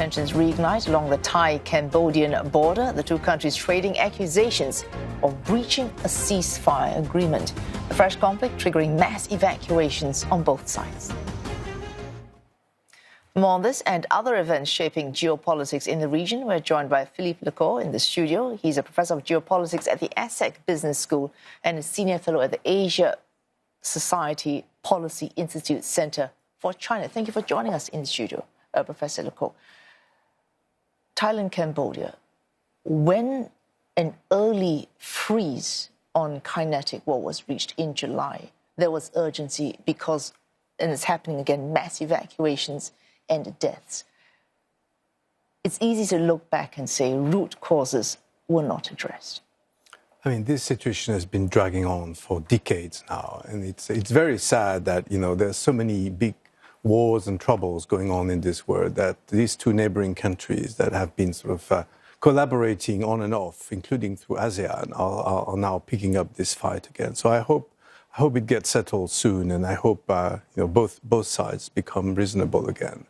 tensions reignite along the Thai-Cambodian border, the two countries trading accusations of breaching a ceasefire agreement. The fresh conflict triggering mass evacuations on both sides. More on this and other events shaping geopolitics in the region. We're joined by Philippe Le Corre in the studio. He's a professor of geopolitics at the ESSEC Business School and a senior fellow at the Asia Society Policy Institute Center for China. Thank you for joining us in the studio, Professor Le Corre. Thailand, Cambodia, when an early freeze on kinetic war was reached in July, there was urgency because, and it's happening again, mass evacuations and deaths. It's easy to look back and say root causes were not addressed. I mean, this situation has been dragging on for decades now, and it's very sad that, there's so many big wars and troubles going on in this world that these two neighboring countries that have been sort of collaborating on and off, including through ASEAN, are now picking up this fight again. So I hope it gets settled soon, and I hope both sides become reasonable again.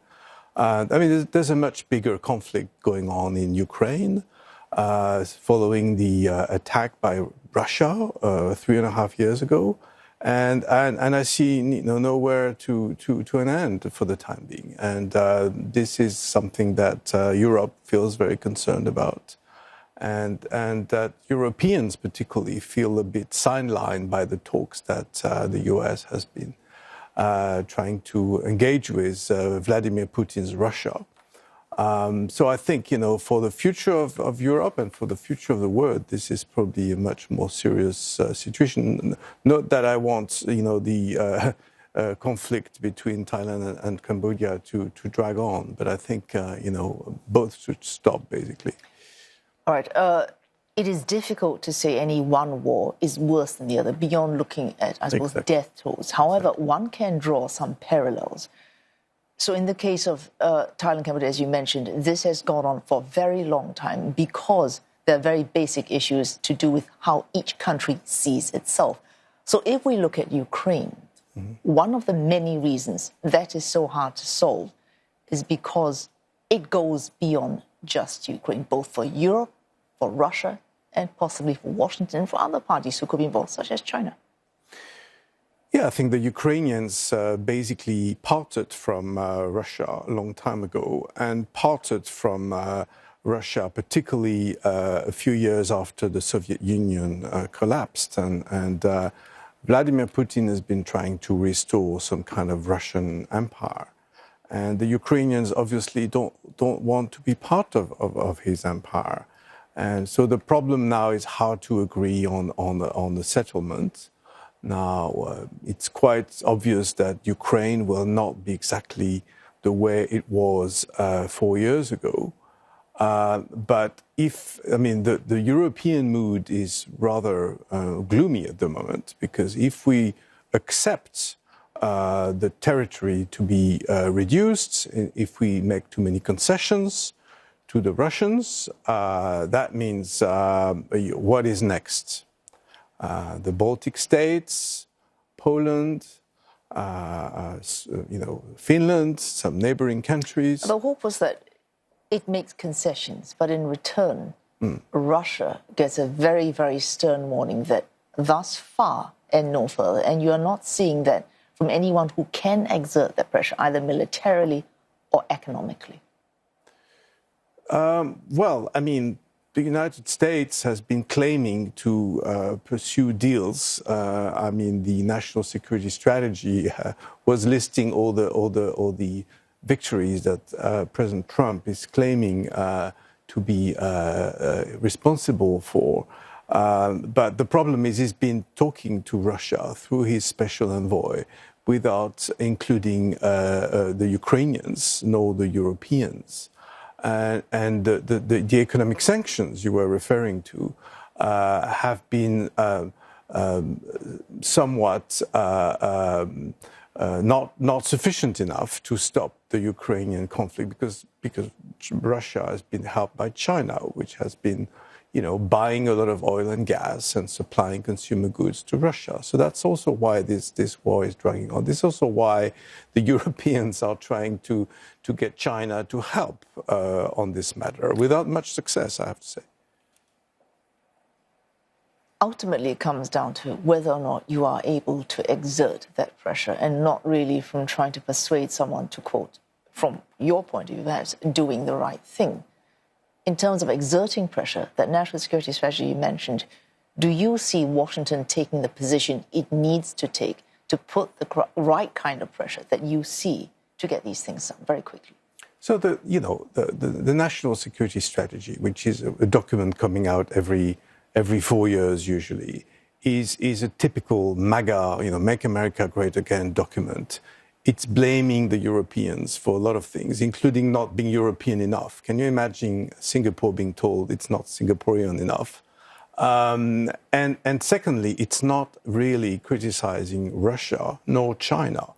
There's a much bigger conflict going on in Ukraine. Following the attack by Russia 3.5 years ago, and I see nowhere to an end for the time being, and this is something that Europe feels very concerned about, and that Europeans particularly feel a bit sidelined by the talks that the US has been trying to engage with Vladimir Putin's Russia. So I think, for the future of Europe and for the future of the world, this is probably a much more serious situation. Not that I want, the conflict between Thailand and Cambodia to drag on, but I think, both should stop, basically. All right. It is difficult to say any one war is worse than the other, beyond looking at, I suppose, death tolls. However, one can draw some parallels. So in the case of Thailand, Cambodia, as you mentioned, this has gone on for a very long time because there are very basic issues to do with how each country sees itself. So if we look at Ukraine, one of the many reasons that is so hard to solve is because it goes beyond just Ukraine, both for Europe, for Russia, and possibly for Washington, and for other parties who could be involved, such as China. Yeah, I think the Ukrainians basically parted from Russia a long time ago, and parted from Russia, particularly a few years after the Soviet Union collapsed. And Vladimir Putin has been trying to restore some kind of Russian empire. And the Ukrainians obviously don't want to be part of his empire. And so the problem now is how to agree on the settlement. Now, it's quite obvious that Ukraine will not be exactly the way it was 4 years ago. But the European mood is rather gloomy at the moment, because if we accept the territory to be reduced, if we make too many concessions to the Russians, that means what is next? The Baltic states, Poland, Finland, some neighboring countries. The hope was that it makes concessions, but in return, Russia gets a very, very stern warning that thus far and no further. And you are not seeing that from anyone who can exert that pressure, either militarily or economically. The United States has been claiming to pursue deals. The national security strategy was listing all the victories that President Trump is claiming to be responsible for. But the problem is he's been talking to Russia through his special envoy without including the Ukrainians nor the Europeans. And the economic sanctions you were referring to have been somewhat not sufficient enough to stop the Ukrainian conflict, because Russia has been helped by China, which has been buying a lot of oil and gas and supplying consumer goods to Russia. So that's also why this war is dragging on. This is also why the Europeans are trying to get China to help on this matter, without much success, I have to say. Ultimately, it comes down to whether or not you are able to exert that pressure, and not really from trying to persuade someone to, quote, from your point of view, that's doing the right thing. In terms of exerting pressure, that national security strategy you mentioned, do you see Washington taking the position it needs to take to put the right kind of pressure that you see to get these things done very quickly? So the national security strategy, which is a document coming out every 4 years usually, is a typical MAGA, Make America Great Again document. It's blaming the Europeans for a lot of things, including not being European enough. Can you imagine Singapore being told it's not Singaporean enough? And secondly, it's not really criticizing Russia nor China.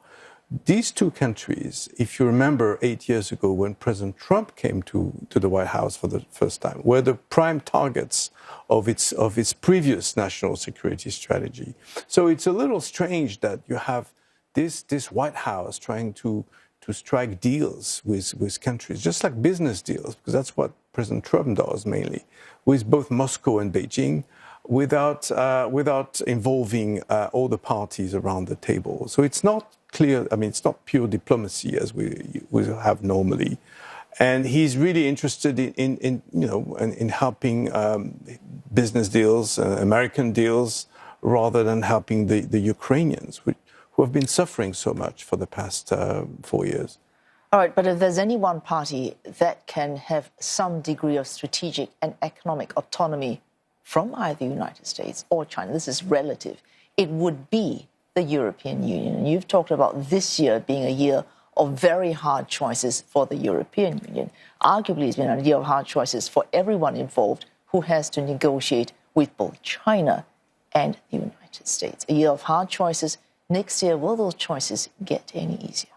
These two countries, if you remember 8 years ago when President Trump came to the White House for the first time, were the prime targets of its previous national security strategy. So it's a little strange that you have this White House trying to strike deals with countries, just like business deals, because that's what President Trump does mainly, with both Moscow and Beijing, without involving all the parties around the table. So it's not clear. I mean, it's not pure diplomacy as we have normally. And he's really interested in helping business deals, American deals, rather than helping the Ukrainians, who have been suffering so much for the past 4 years. All right, but if there's any one party that can have some degree of strategic and economic autonomy from either the United States or China, this is relative, it would be the European Union. And you've talked about this year being a year of very hard choices for the European Union. Arguably, it's been a year of hard choices for everyone involved who has to negotiate with both China and the United States. A year of hard choices. Next year, will those choices get any easier?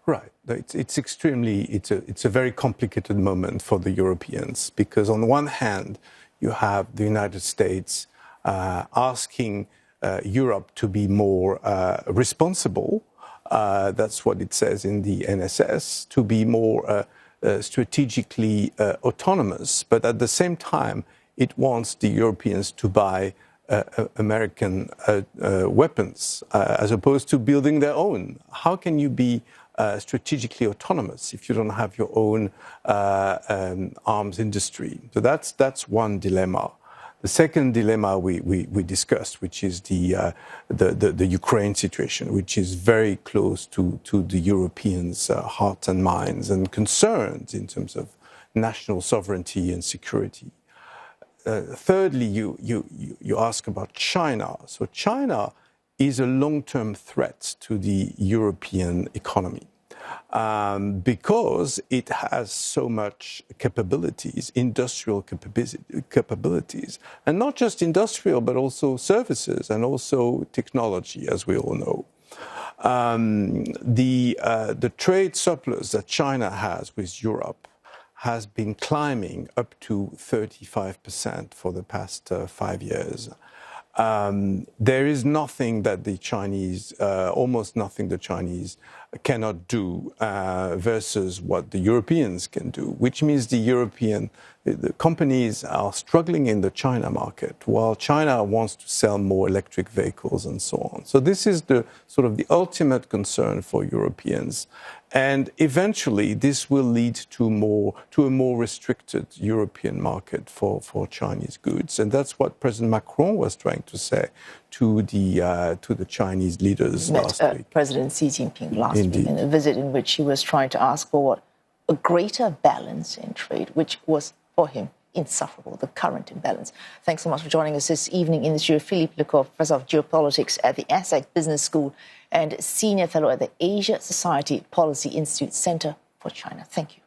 Right. It's a very complicated moment for the Europeans, because on the one hand, you have the United States asking Europe to be more responsible. That's what it says in the NSS, to be more strategically autonomous. But at the same time, it wants the Europeans to buy American weapons as opposed to building their own. How can you be strategically autonomous if you don't have your own arms industry? So that's one dilemma. The second dilemma we discussed, which is the Ukraine situation, which is very close to the Europeans' hearts and minds and concerns in terms of national sovereignty and security. Thirdly, you ask about China. So China is a long-term threat to the European economy because it has so much capabilities, industrial capabilities, and not just industrial, but also services and also technology, as we all know. The trade surplus that China has with Europe has been climbing up to 35% for the past 5 years. There is nothing that the Chinese, almost nothing the Chinese cannot do versus what the Europeans can do, which means the companies are struggling in the China market, while China wants to sell more electric vehicles and so on. So this is the sort of the ultimate concern for Europeans. And eventually, this will lead to a more restricted European market for Chinese goods, and that's what President Macron was trying to say to the Chinese leaders last week. President Xi Jinping last week in a visit in which he was trying to ask for a greater balance in trade, which was for him insufferable, the current imbalance. Thanks so much for joining us this evening in the studio. Philippe Le Corre, Professor of Geopolitics at the ESSEC Business School and Senior Fellow at the Asia Society Policy Institute Center for China. Thank you.